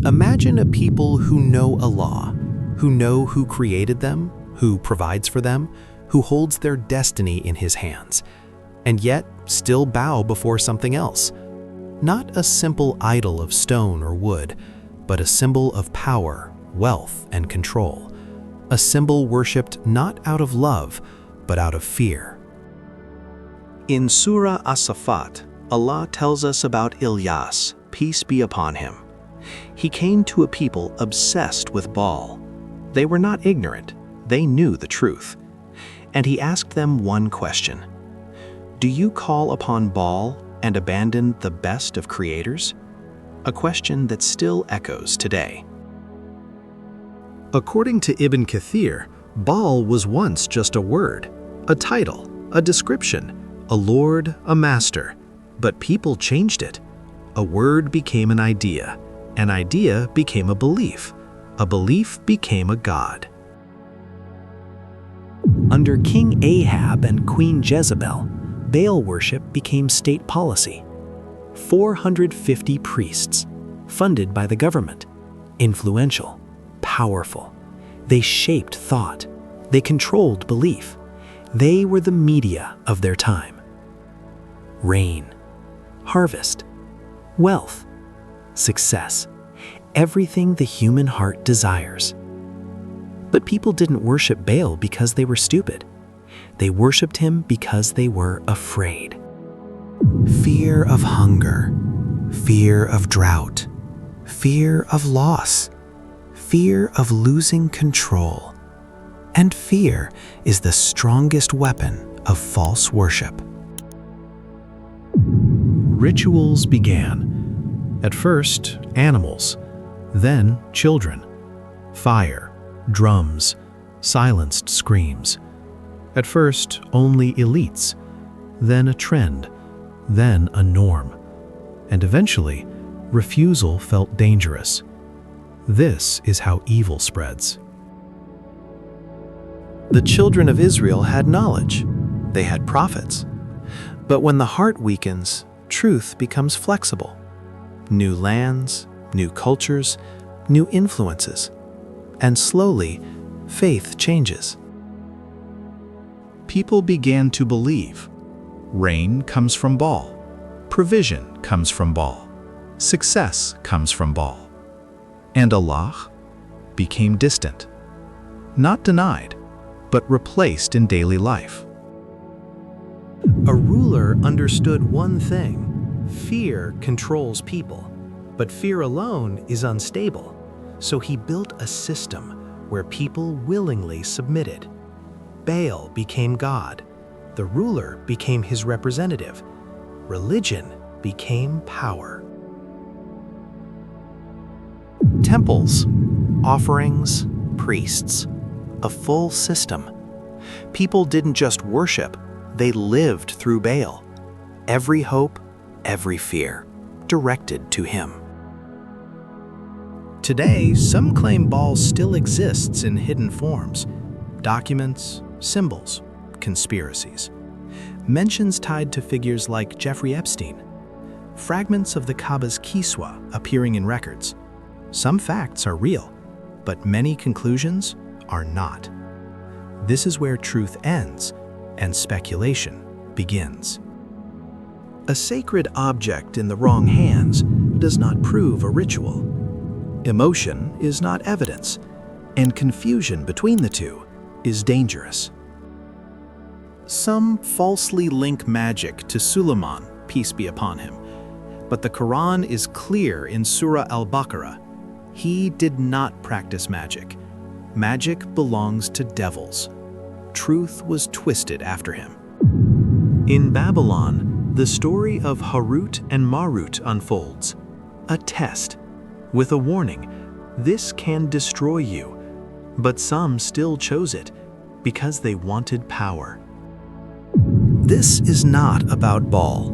Imagine a people who know Allah, who know who created them, who provides for them, who holds their destiny in His hands, and yet still bow before something else. Not a simple idol of stone or wood, but a symbol of power, wealth, and control. A symbol worshipped not out of love, but out of fear. In Surah As-Safat, Allah tells us about Ilyas, peace be upon him. He came to a people obsessed with Baal. They were not ignorant, they knew the truth. And he asked them one question: do you call upon Baal and abandon the best of creators? A question that still echoes today. According to Ibn Kathir, Baal was once just a word, a title, a description, a lord, a master. But people changed it. A word became an idea became a belief became a god. Under King Ahab and Queen Jezebel, Baal worship became state policy. 450 priests, funded by the government, influential, powerful. They shaped thought. They controlled belief. They were the media of their time. Rain, harvest, wealth, success, everything the human heart desires. But people didn't worship Baal because they were stupid. They worshipped him because they were afraid. Fear of hunger, fear of drought, fear of loss, fear of losing control. And fear is the strongest weapon of false worship. Rituals began. At first, animals, then children. Fire, drums, silenced screams. At first, only elites, then a trend, then a norm. And eventually, refusal felt dangerous. This is how evil spreads. The children of Israel had knowledge. They had prophets. But when the heart weakens, truth becomes flexible. New lands, new cultures, new influences. And slowly, faith changes. People began to believe. Rain comes from Baal. Provision comes from Baal. Success comes from Baal. And Allah became distant. Not denied, but replaced in daily life. A ruler understood one thing: fear controls people, but fear alone is unstable. So he built a system where people willingly submitted. Baal became God. The ruler became his representative. Religion became power. Temples, offerings, priests, a full system. People didn't just worship, they lived through Baal. Every hope, every fear, directed to him. Today, some claim Baal still exists in hidden forms: documents, symbols, conspiracies. Mentions tied to figures like Jeffrey Epstein. Fragments of the Kaaba's Kiswa appearing in records. Some facts are real, but many conclusions are not. This is where truth ends and speculation begins. A sacred object in the wrong hands does not prove a ritual. Emotion is not evidence, and confusion between the two is dangerous. Some falsely link magic to Suleiman, peace be upon him, but the Quran is clear in Surah Al-Baqarah. He did not practice magic. Magic belongs to devils. Truth was twisted after him. In Babylon, the story of Harut and Marut unfolds. A test, with a warning: this can destroy you. But some still chose it because they wanted power. This is not about Baal,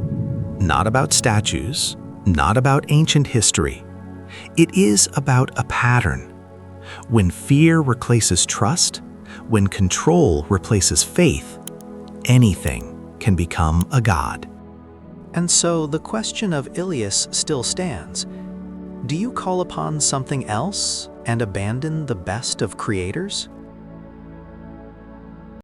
not about statues, not about ancient history. It is about a pattern. When fear replaces trust, when control replaces faith, anything can become a god. And so the question of Ilyas still stands. Do you call upon something else and abandon the best of creators?